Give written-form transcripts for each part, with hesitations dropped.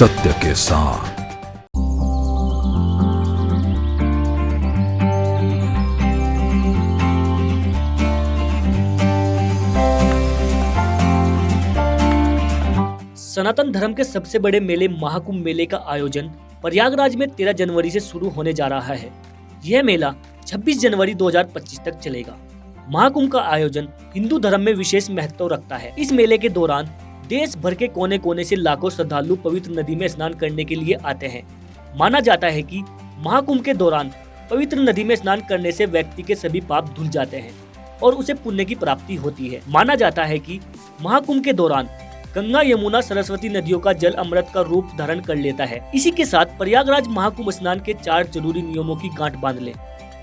सत्य के साथ। सनातन धर्म के सबसे बड़े मेले महाकुंभ मेले का आयोजन प्रयागराज में 13 जनवरी से शुरू होने जा रहा है। यह मेला 26 जनवरी 2025 तक चलेगा। महाकुंभ का आयोजन हिंदू धर्म में विशेष महत्व रखता है। इस मेले के दौरान देश भर के कोने कोने से लाखों श्रद्धालु पवित्र नदी में स्नान करने के लिए आते हैं। माना जाता है कि महाकुंभ के दौरान पवित्र नदी में स्नान करने से व्यक्ति के सभी पाप धुल जाते हैं और उसे पुण्य की प्राप्ति होती है। माना जाता है कि महाकुंभ के दौरान गंगा, यमुना, सरस्वती नदियों का जल अमृत का रूप धारण कर लेता है। इसी के साथ प्रयागराज महाकुंभ स्नान के 4 जरूरी नियमों की गांठ बांध लें,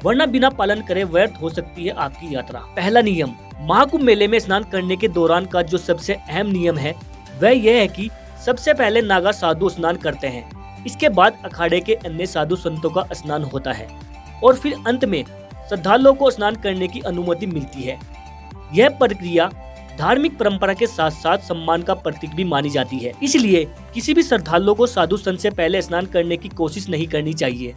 वरना बिना पालन करे व्यर्थ हो सकती है आपकी यात्रा। पहला नियम, महाकुंभ मेले में स्नान करने के दौरान का जो सबसे अहम नियम है वह यह है कि सबसे पहले नागा साधु स्नान करते हैं। इसके बाद अखाड़े के अन्य साधु संतों का स्नान होता है और फिर अंत में श्रद्धालुओं को स्नान करने की अनुमति मिलती है। यह प्रक्रिया धार्मिक परंपरा के साथ साथ सम्मान का प्रतीक भी मानी जाती है। इसलिए किसी भी श्रद्धालुओं को साधु संत से पहले स्नान करने की कोशिश नहीं करनी चाहिए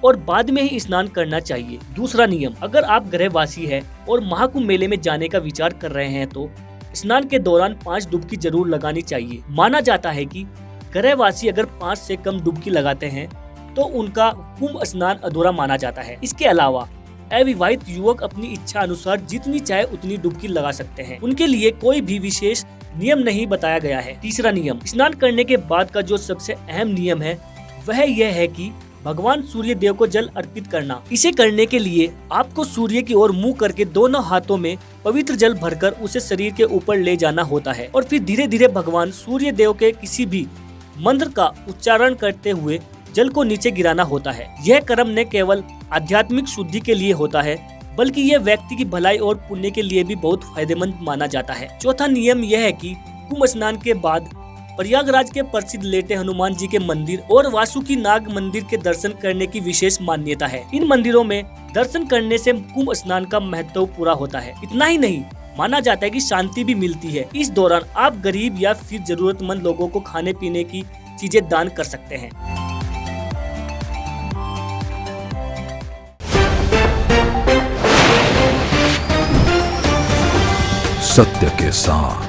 और बाद में ही स्नान करना चाहिए। दूसरा नियम, अगर आप गृहवासी हैं और महाकुंभ मेले में जाने का विचार कर रहे हैं तो स्नान के दौरान 5 डुबकी जरूर लगानी चाहिए। माना जाता है कि गृहवासी अगर 5 से कम डुबकी लगाते हैं तो उनका कुंभ स्नान अधूरा माना जाता है। इसके अलावा अविवाहित युवक अपनी इच्छा अनुसार जितनी चाहे उतनी डुबकी लगा सकते हैं। उनके लिए कोई भी विशेष नियम नहीं बताया गया है। तीसरा नियम, स्नान करने के बाद का जो सबसे अहम नियम है वह यह है कि भगवान सूर्य देव को जल अर्पित करना। इसे करने के लिए आपको सूर्य की ओर मुंह करके दोनों हाथों में पवित्र जल भरकर उसे शरीर के ऊपर ले जाना होता है और फिर धीरे धीरे भगवान सूर्य देव के किसी भी मंत्र का उच्चारण करते हुए जल को नीचे गिराना होता है। यह कर्म न केवल आध्यात्मिक शुद्धि के लिए होता है बल्कि यह व्यक्ति की भलाई और पुण्य के लिए भी बहुत फायदेमंद माना जाता है। चौथा नियम यह है कि कुंभ स्नान के बाद प्रयागराज के प्रसिद्ध लेटे हनुमान जी के मंदिर और वासुकी नाग मंदिर के दर्शन करने की विशेष मान्यता है। इन मंदिरों में दर्शन करने से कुंभ स्नान का महत्व पूरा होता है। इतना ही नहीं, माना जाता है कि शांति भी मिलती है। इस दौरान आप गरीब या फिर जरूरतमंद लोगों को खाने पीने की चीजें दान कर सकते हैं। सत्य के साथ।